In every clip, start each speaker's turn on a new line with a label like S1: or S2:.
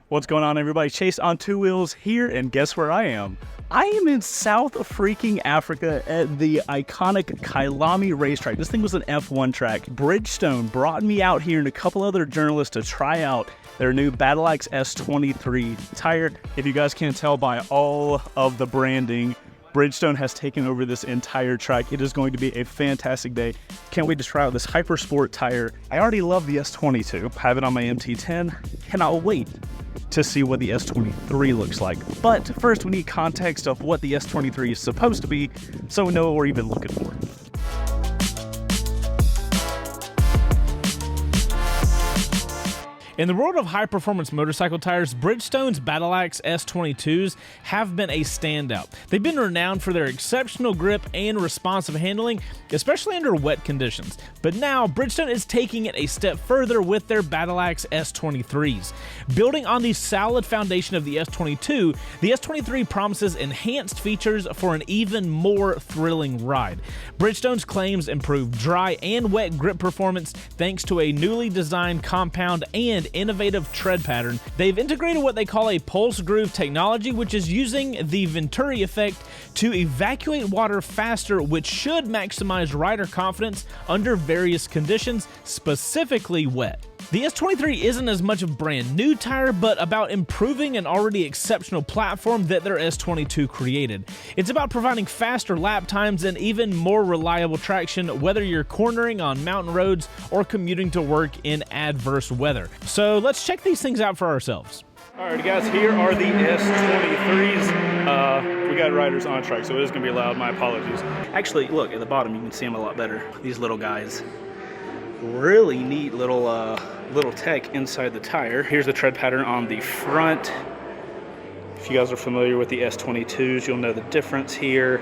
S1: What's going on, everybody? Chaseontwowheels here, and guess where I am? I am in South freaking Africa at the iconic Kyalami Racetrack. This thing was an F1 track. Bridgestone brought me out here and a couple other journalists to try out their new Battleaxe S23 tire. If you guys can't tell by all of the branding, Bridgestone has taken over this entire track. It is going to be a fantastic day. Can't wait to try out this Hyper Sport tire. I already love the S22. Have it on my MT10. Cannot wait to see what the S23 looks like. But first, we need context of what the S23 is supposed to be so we know what we're even looking for.
S2: In the world of high-performance motorcycle tires, Bridgestone's Battleaxe S23s have been a standout. They've been renowned for their exceptional grip and responsive handling, especially under wet conditions. But now, Bridgestone is taking it a step further with their Battleaxe S23s. Building on the solid foundation of the S22, the S23 promises enhanced features for an even more thrilling ride. Bridgestone's claims improve dry and wet grip performance thanks to a newly designed compound and innovative tread pattern. They've integrated what they call a pulse groove technology, which is using the Venturi effect to evacuate water faster, which should maximize rider confidence under various conditions, specifically wet. The S23 isn't as much a brand new tire, but about improving an already exceptional platform that their S22 created. It's about providing faster lap times and even more reliable traction, whether you're cornering on mountain roads or commuting to work in adverse weather. So let's check these things out for ourselves.
S1: Alright guys, here are the S23s. We got riders on track, so it is going to be loud. My apologies. Actually, look, at the bottom you can see them a lot better. These little guys. Really neat little tech inside the tire. Here's the tread pattern on the front. If you guys are familiar with the S22s, you'll know the difference here.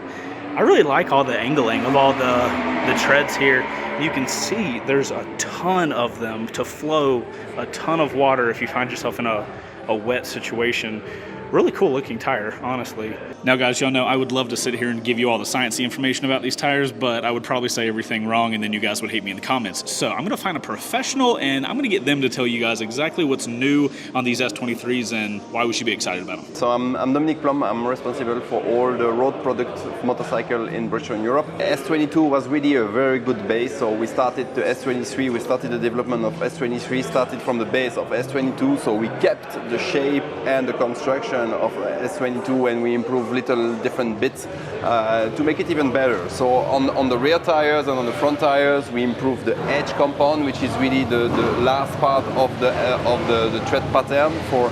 S1: I really like all the angling of all the treads here. You can see there's a ton of them to flow a ton of water if you find yourself in a wet situation. Really cool looking tire, honestly. Now guys, y'all know I would love to sit here and give you all the sciencey information about these tires, but I would probably say everything wrong and then you guys would hate me in the comments. So I'm gonna find a professional and I'm gonna get them to tell you guys exactly what's new on these S23s and why we should be excited about them.
S3: So I'm Dominique Plum. I'm responsible for all the road product motorcycle in Bridgestone Europe. S22 was really a very good base, so we started the S23, we started the development of S23, started from the base of S22, so we kept the shape and the construction of S22 and we improved little different bits to make it even better. So on the rear tires and on the front tires we improved the edge compound, which is really the last part of the tread pattern for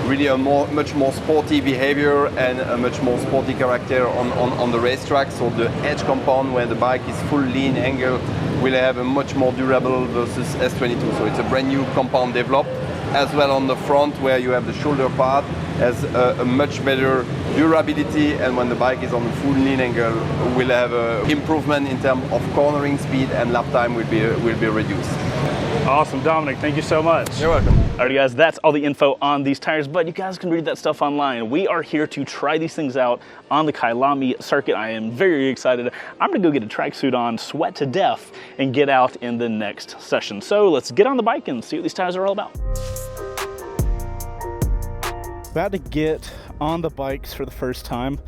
S3: really a much more sporty behavior and a much more sporty character on the racetrack. So the edge compound, where the bike is full lean angle, will have a much more durable versus S22. So it's a brand new compound developed. As well on the front, where you have the shoulder part, has a much better durability, and when the bike is on the full lean angle, will have an improvement in terms of cornering speed, and lap time will be reduced.
S1: Awesome, Dominic, thank you so much.
S3: You're welcome.
S1: Alright guys, that's all the info on these tires, but you guys can read that stuff online. We are here to try these things out on the Kyalami circuit. I am very excited. I'm gonna go get a tracksuit on, sweat to death, and get out in the next session. So let's get on the bike and see what these tires are all about. About to get on the bikes for the first time.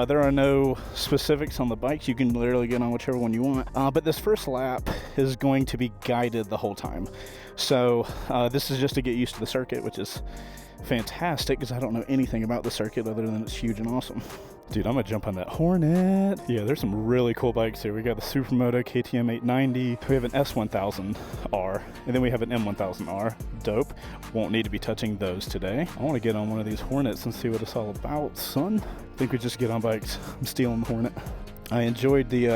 S1: There are no specifics on the bikes. You can literally get on whichever one you want. But this first lap is going to be guided the whole time. So this is just to get used to the circuit, which is fantastic because I don't know anything about the circuit other than it's huge and awesome. Dude, I'm gonna jump on that Hornet. Yeah, there's some really cool bikes here. We got the Supermoto KTM 890. We have an S1000R, and then we have an M1000R. Dope. Won't need to be touching those today. I want to get on one of these Hornets and see what it's all about, son. I think we just get on bikes. I'm stealing the Hornet. I enjoyed the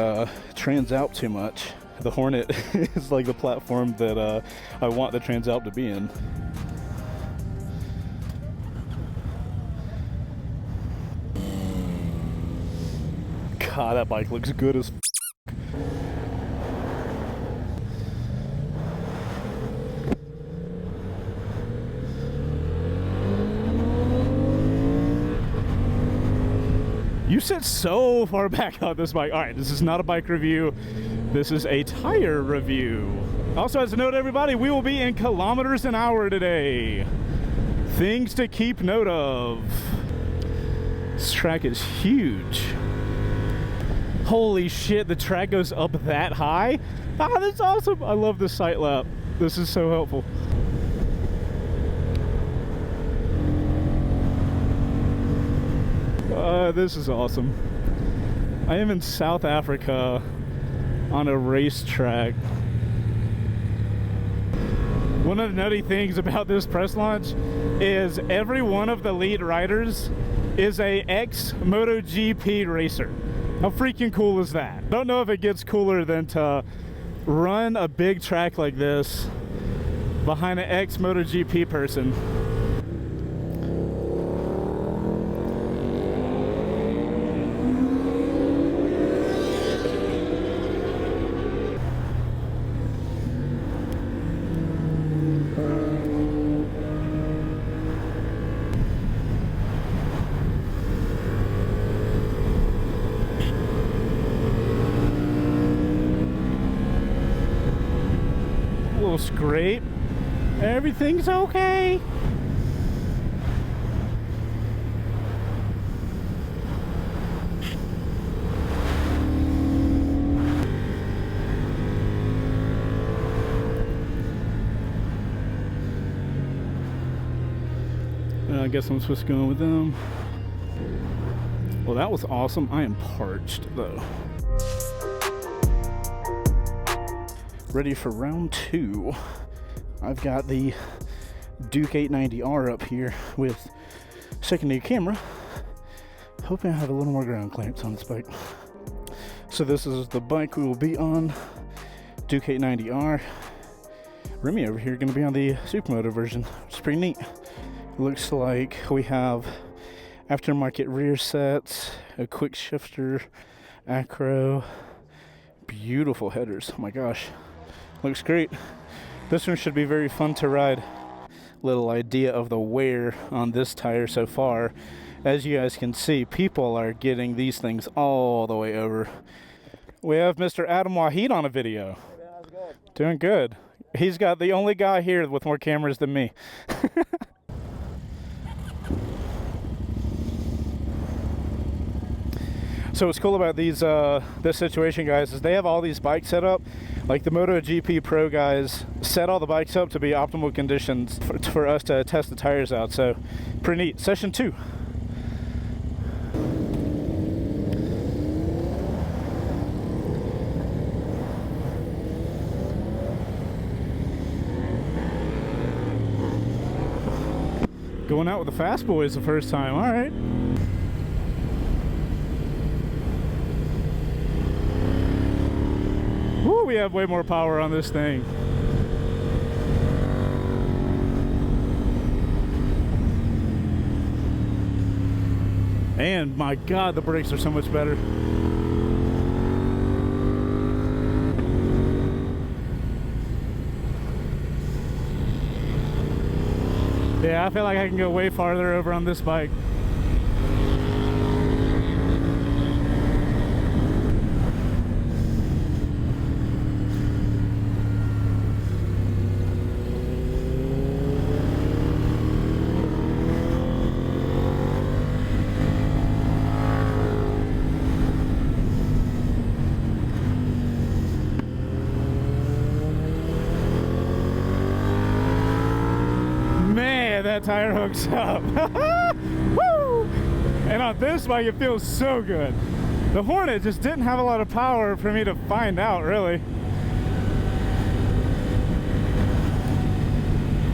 S1: Transalp too much. The Hornet is like the platform that I want the Transalp to be in. God, that bike looks good as f. You sit so far back on this bike. All right, this is not a bike review. This is a tire review. Also, as a note, everybody, we will be in kilometers an hour today. Things to keep note of. This track is huge. Holy shit, the track goes up that high? Ah, that's awesome. I love this sight lap. This is so helpful. This is awesome. I am in South Africa on a racetrack. One of the nutty things about this press launch is every one of the lead riders is a ex-MotoGP racer. How freaking cool is that? Don't know if it gets cooler than to run a big track like this behind an ex-MotoGP person. Scrape. Everything's okay. I guess I'm supposed to go with them. Well, that was awesome. I am parched though. Ready for round 2. I've got the Duke 890R up here with secondary camera. Hoping I have a little more ground clearance on this bike. So this is the bike we will be on, Duke 890R. Rennie over here going to be on the Supermoto version, which is pretty neat. It looks like we have aftermarket rear sets, a quick shifter, acro, beautiful headers. Oh my gosh. Looks great. This one should be very fun to ride. Little idea of the wear on this tire so far. As you guys can see, people are getting these things all the way over. We have Mr. Adam Wahid on a video.
S4: Hey man, how's it going?
S1: Doing good. He's got the only guy here with more cameras than me. So what's cool about these this situation, guys, is they have all these bikes set up. Like the MotoGP Pro guys set all the bikes up to be optimal conditions for us to test the tires out. So pretty neat. Session 2. Going out with the fast boys the first time. All right. Woo, we have way more power on this thing. And my God, the brakes are so much better. Yeah, I feel like I can go way farther over on this bike. That tire hooks up. Woo! And on this bike, it feels so good. The Hornet just didn't have a lot of power for me to find out, really.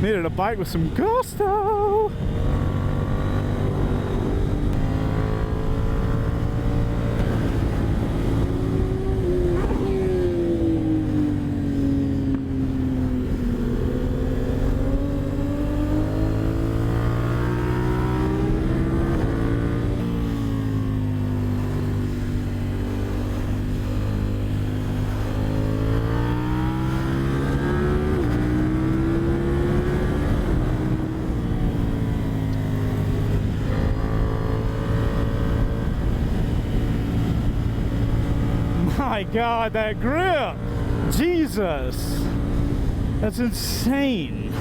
S1: Needed a bike with some gusto. My God, that grip! Jesus! That's insane!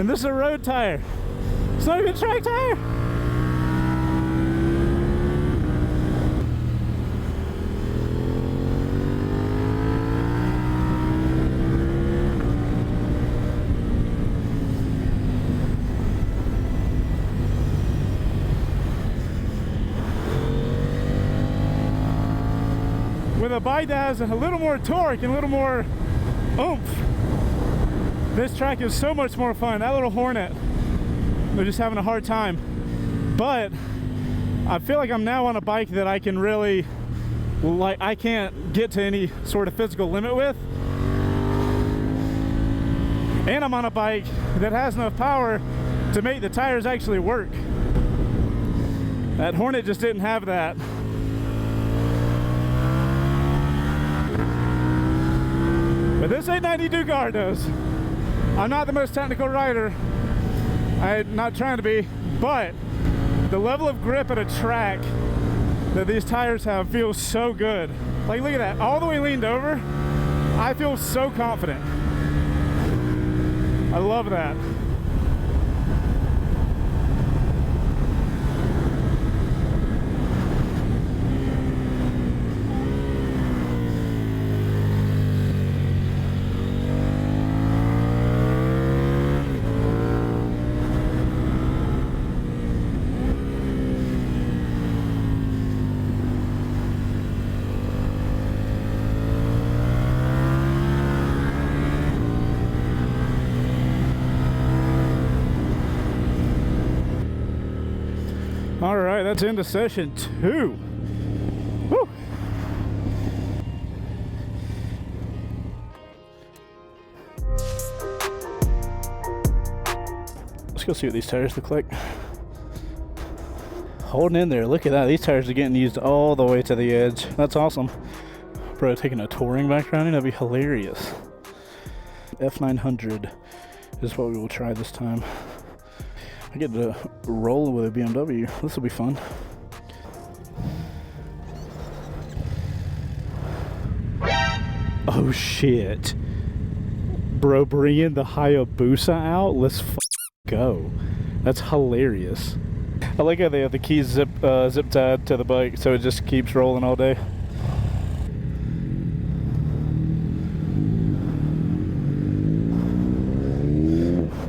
S2: And this is a road tire. It's not even a track tire. With a bike that has a little more torque and a little more oomph, this track is so much more fun. That little Hornet, they're just having a hard time. But I feel like I'm now on a bike that I can really, like, I can't get to any sort of physical limit with. And I'm on a bike that has enough power to make the tires actually work. That Hornet just didn't have that. But this 890 Dugar does. I'm not the most technical rider. I'm not trying to be, but the level of grip at a track that these tires have feels so good. Like, look at that, all the way leaned over. I feel so confident. I love that. All right, that's into session 2. Woo. Let's go see what these tires look like. Holding in there, look at that. These tires are getting used all the way to the edge. That's awesome. Bro, taking a touring bike riding, that'd be hilarious. F900 is what we will try this time. I get to roll with a BMW. This will be fun. Oh shit. Bro, bringing the Hayabusa out? Let's go. That's hilarious. I like how they have the keys zip tied to the bike so it just keeps rolling all day.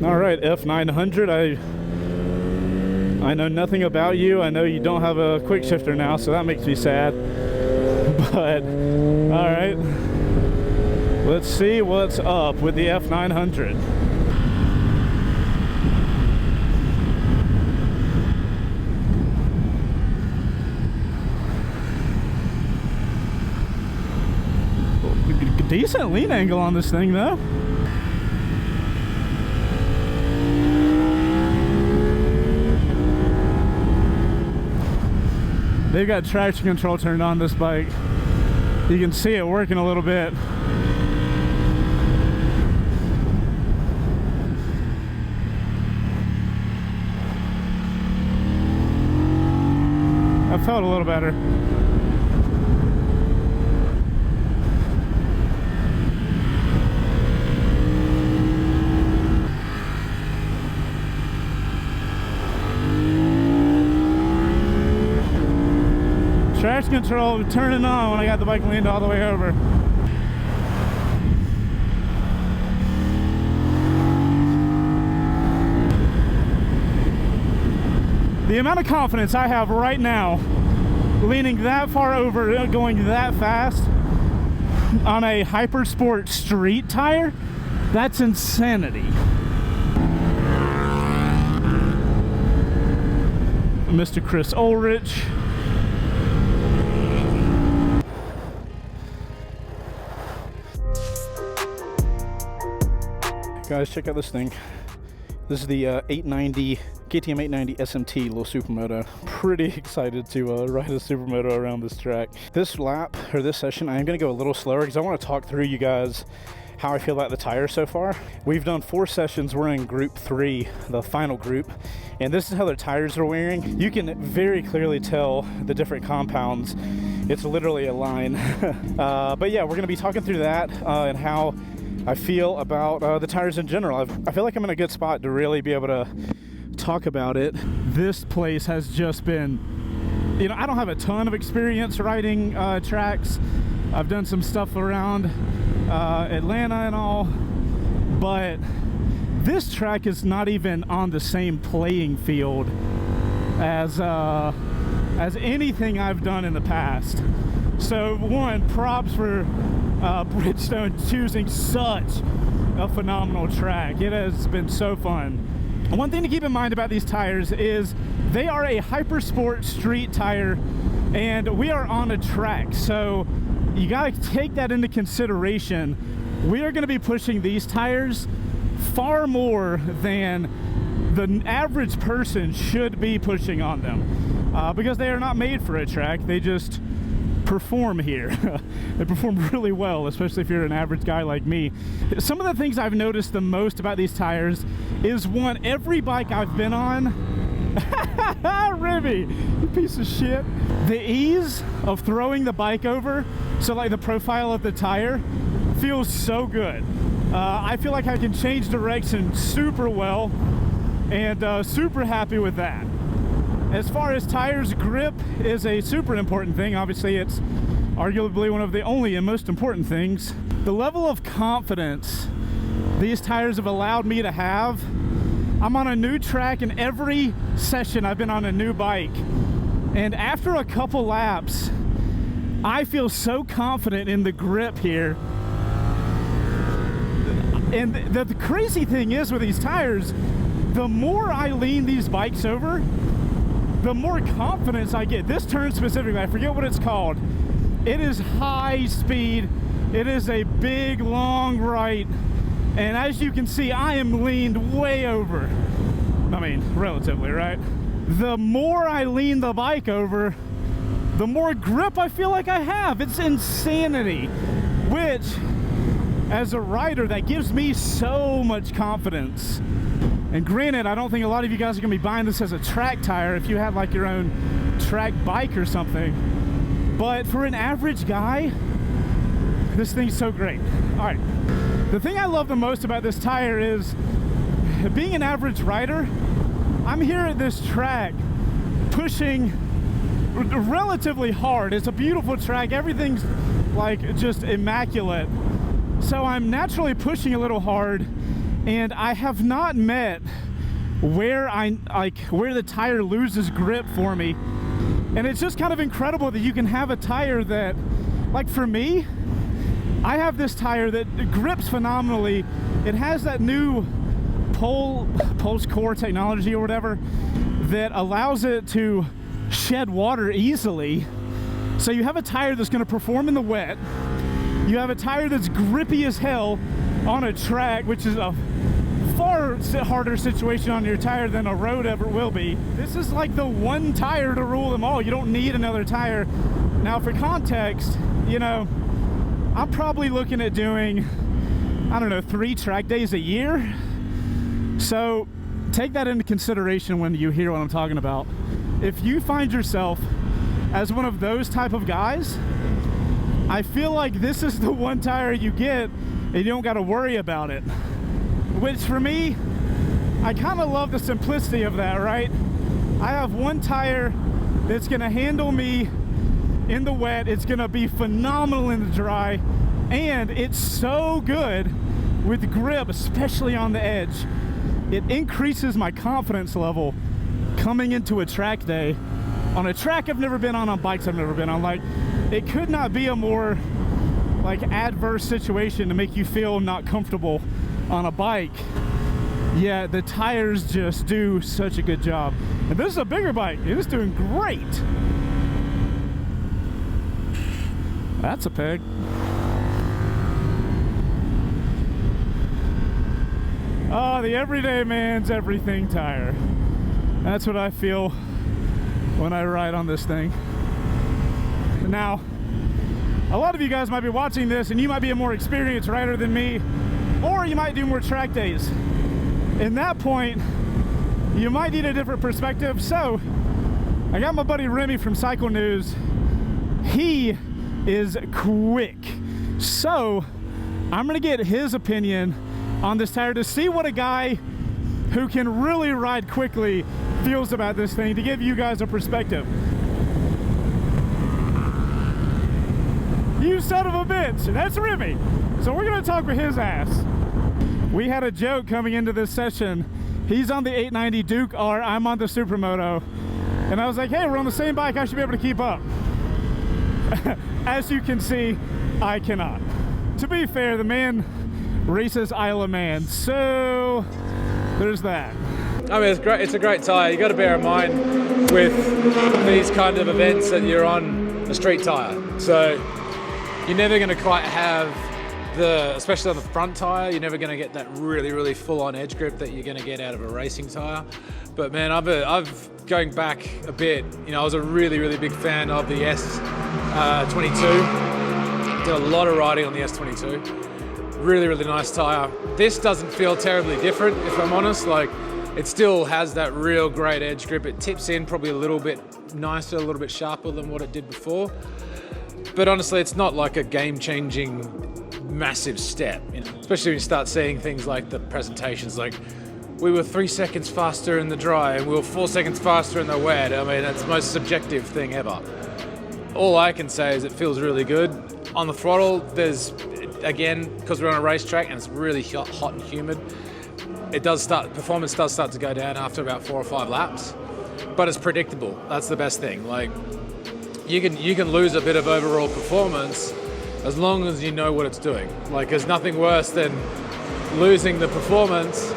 S2: All right, F900. I know nothing about you. I know you don't have a quick shifter now, so that makes me sad. But, all right. Let's see what's up with the F900. Decent lean angle on this thing, though. They've got traction control turned on this bike. You can see it working a little bit. That felt a little better. Traction control turning on when I got the bike leaned all the way over. The amount of confidence I have right now, leaning that far over, going that fast on a Hypersport street tire, that's insanity. Mr. Chris Ulrich. Guys, check out this thing. This is the 890 KTM 890 SMT little supermoto. Pretty excited to ride a supermoto around this track. This lap, or this session, I'm gonna go a little slower because I want to talk through you guys how I feel about the tires so far. We've done 4 sessions. We're in group 3, the final group, and this is how their tires are wearing. You can very clearly tell the different compounds. It's literally a line. But yeah, we're gonna be talking through that and how
S1: I feel about the tires in general. I feel like I'm in a good spot to really be able to talk about it. This place has just been, you know, I don't have a ton of experience riding tracks. I've done some stuff around Atlanta and all, but this track is not even on the same playing field as anything I've done in the past. So one, props for Bridgestone choosing such a phenomenal track. It has been so fun. One thing to keep in mind about these tires is they are a Hypersport street tire, and we are on a track, so you got to take that into consideration. We are going to be pushing these tires far more than the average person should be pushing on them, because they are not made for a track. They just perform here. They perform really well, especially if you're an average guy like me. Some of the things I've noticed the most about these tires is, one, every bike I've been on, Rennie, you piece of shit, the ease of throwing the bike over, so like the profile of the tire feels so good. I feel like I can change direction super well, and super happy with that. As far as tires, grip is a super important thing. Obviously, it's arguably one of the only and most important things. The level of confidence these tires have allowed me to have. I'm on a new track, and every session I've been on a new bike. And after a couple laps, I feel so confident in the grip here. And the crazy thing is with these tires, the more I lean these bikes over, the more confidence I get. This turn specifically, I forget what it's called. It is high speed. It is a big, long right. And as you can see, I am leaned way over. I mean, relatively, right? The more I lean the bike over, the more grip I feel like I have. It's insanity. Which, as a rider, that gives me so much confidence. And granted, I don't think a lot of you guys are gonna be buying this as a track tire if you have like your own track bike or something. But for an average guy, this thing's so great. All right, the thing I love the most about this tire is, being an average rider, I'm here at this track pushing relatively hard. It's a beautiful track. Everything's like just immaculate. So I'm naturally pushing a little hard, and I have not met where the tire loses grip for me. And it's just kind of incredible that you can have a tire that, like for me, I have this tire that grips phenomenally. It has that new pulse core technology or whatever that allows it to shed water easily. So you have a tire that's going to perform in the wet. You have a tire that's grippy as hell on a track, which is a far harder situation on your tire than a road ever will be. This is like the one tire to rule them all. You don't need another tire. Now, for context, you know, I'm probably looking at doing, I don't know, 3 track days a year. So take that into consideration when you hear what I'm talking about. If you find yourself as one of those type of guys, I feel like this is the one tire you get and you don't got to worry about it. Which for me, I kind of love the simplicity of that, right? I have one tire that's going to handle me in the wet. It's going to be phenomenal in the dry, and it's so good with grip, especially on the edge. It increases my confidence level coming into a track day on a track I've never been on bikes I've never been on. Like, it could not be a more like adverse situation to make you feel not comfortable on a bike. Yeah, the tires just do such a good job. And this is a bigger bike. It is doing great. That's a peg. Oh, the everyday man's everything tire. That's what I feel when I ride on this thing. Now, a lot of you guys might be watching this and you might be a more experienced rider than me, or you might do more track days. In that point, you might need a different perspective. So I got my buddy Rennie from Cycle News. He is quick. So
S4: I'm gonna get his opinion on this tire to see what a guy who can really ride quickly feels about this thing, to give you guys a perspective. You son of a bitch, that's Rennie. So we're gonna talk with his ass. We had a joke coming into this session. He's on the 890 Duke R, I'm on the Supermoto. And I was like, hey, we're on the same bike, I should be able to keep up. As you can see, I cannot. To be fair, the man races Isle of Man, so there's that.
S5: I mean, it's great. It's a great tyre. You got to bear in mind with these kind of events that you're on a street tyre. So you're never going to quite have the, especially on the front tyre, you're never going to get that really full-on edge grip that you're going to get out of a racing tyre. But man, I've going back a bit. You know, I was a really big fan of the S23. Did a lot of riding on the S22. Really nice tyre. This doesn't feel terribly different, if I'm honest. Like, it still has that real great edge grip. It tips in probably a little bit nicer, a little bit sharper than what it did before. But honestly, it's not like a game-changing massive step, you know? Especially when you start seeing things like the presentations, like we were 3 seconds faster in the dry and we were 4 seconds faster in the wet. I mean, that's the most subjective thing ever. All I can say is it feels really good. On the throttle, there's, again, because we're on a racetrack and it's really hot and humid, performance does start to go down after about 4 or 5 laps, but it's predictable. That's the best thing. Like, you can lose a bit of overall performance as long as you know what it's doing. Like, there's nothing worse than losing the performance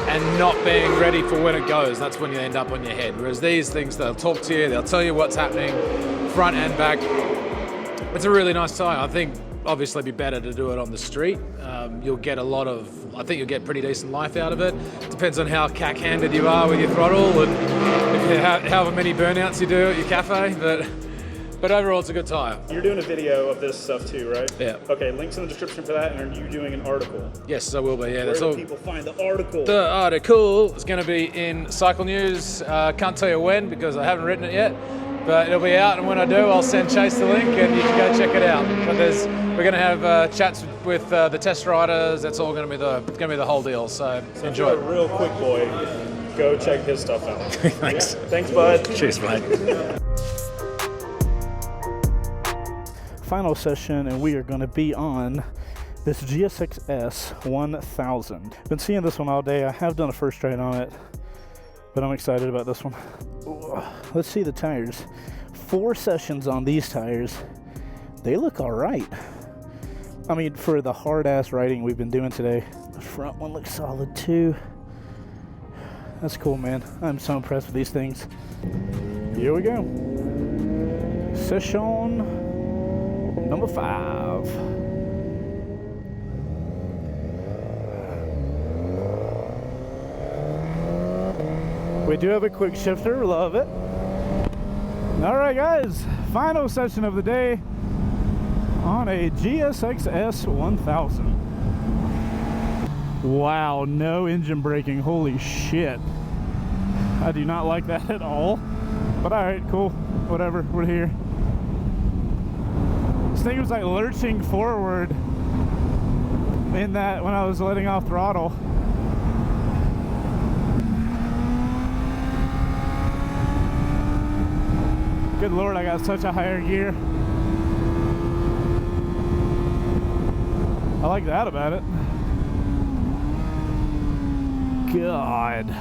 S5: and not being ready for when it goes. That's when you end up on your head. Whereas these things, they'll talk to you, they'll tell you what's happening, front and back. It's a really nice tyre. I think obviously it'd be better to do it on the street. You'll get I think you'll get pretty decent life out of it. Depends on how cack-handed you are with your throttle and however many burnouts you do at your cafe. But overall, it's a good tyre.
S1: You're doing a video of this stuff too, right?
S5: Yeah.
S1: Okay, links in the description for that, and are you doing an article?
S5: Yes, I will be, yeah.
S1: Where do people find the article?
S5: The article is going to be in Cycle News. Can't tell you when because I haven't written it yet, but it'll be out, and when I do, I'll send Chase the link and you can go check it out. But we're going to have chats with the test riders. That's all going to be the whole deal, so enjoy
S1: it. Real quick, boy, go check his stuff out.
S5: Thanks.
S1: Yeah. Thanks, bud.
S5: Cheers, mate.
S4: Final session, and we are going to be on this GSX S1000. Been seeing this one all day. I have done a first ride on it, but I'm excited about this one. Ooh, let's see the tires. 4 sessions on these tires. They look all right. I mean, for the hard-ass riding we've been doing today, the front one looks solid too. That's cool, man. I'm so impressed with these things. Here we go. Session number 5. We do have a quick shifter, love it. All right, guys, final session of the day on a GSX S1000. Wow, no engine braking, holy shit. I do not like that at all, but all right, cool, whatever, we're here. This thing was like lurching forward in that when I was letting off throttle. Good Lord, I got such a higher gear. I like that about it. God.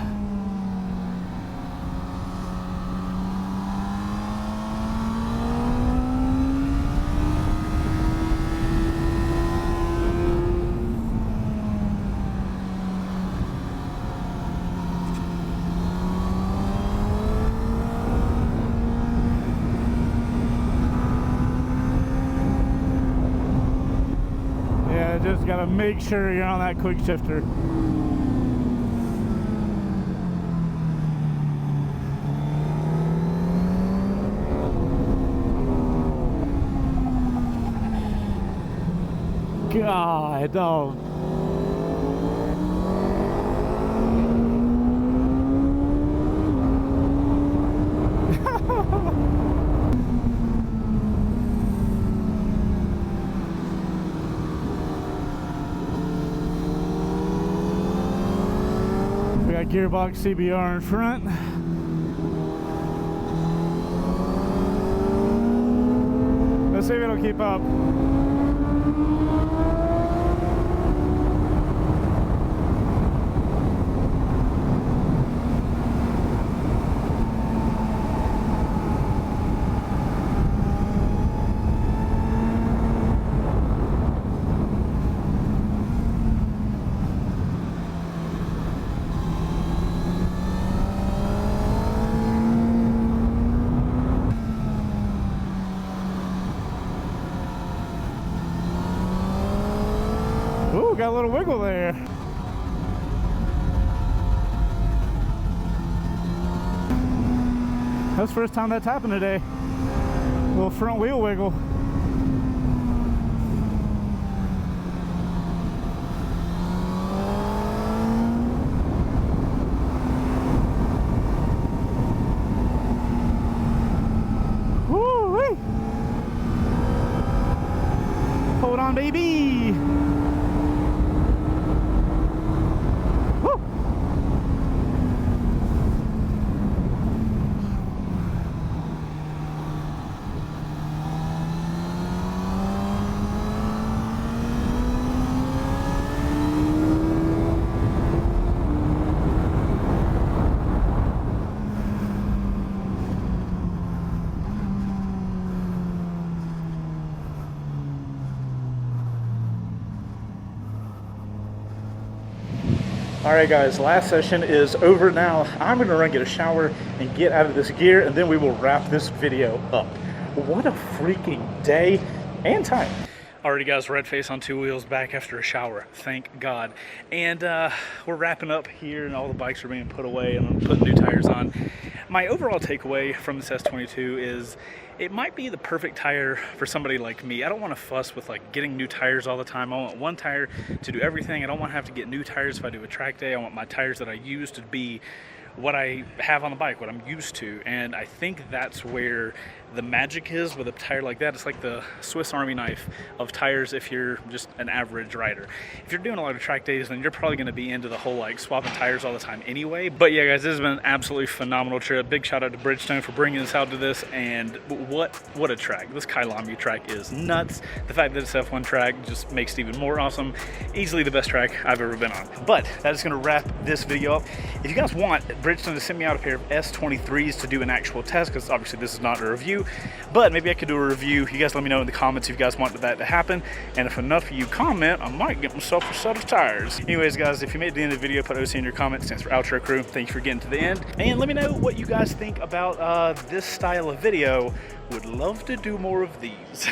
S4: Just gotta make sure you're on that quick shifter. God, oh. that gearbox CBR in front. Let's see if it'll keep up. Ooh, got a little wiggle there. That's the first time that's happened today. A little front wheel wiggle. Woo-wee. Hold on, baby. All right, guys, last session is over now. I'm gonna run get a shower and get out of this gear, and then we will wrap this video up. What a freaking day and time.
S1: Alrighty guys, red face on two wheels, back after a shower, thank God. And we're wrapping up here and all the bikes are being put away and I'm putting new tires on. My overall takeaway from this S22 is it might be the perfect tire for somebody like me. I don't want to fuss with like getting new tires all the time. I want one tire to do everything. I don't want to have to get new tires if I do a track day. I want my tires that I use to be what I have on the bike, what I'm used to. And I think that's where the magic is with a tire like that. It's like the Swiss Army knife of tires if you're just an average rider. If you're doing a lot of track days, then you're probably going to be into the whole like swapping tires all the time anyway. But yeah, guys, this has been an absolutely phenomenal trip. Big shout out to Bridgestone for bringing us out to this. And what a track. This Kyalami track is nuts. The fact that it's F1 track just makes it even more awesome. Easily the best track I've ever been on. But that is going to wrap this video up. If you guys want Bridgestone to send me out a pair of S23s to do an actual test, because obviously this is not a review, but maybe I could do a review. You guys let me know in the comments if you guys want that to happen, and if enough of you comment, I might get myself a set of tires. Anyways, guys, if you made it to the end of the video, put OC in your comments. Stands for Outro Crew. Thank you for getting to the end, and let me know what you guys think about this style of video. Would love to do more of these.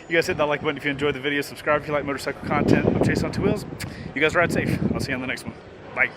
S1: You guys hit that like button if you enjoyed the video. Subscribe if you like motorcycle content. I'm Chaseontwowheels. You guys ride safe. I'll see you on the next one. Bye.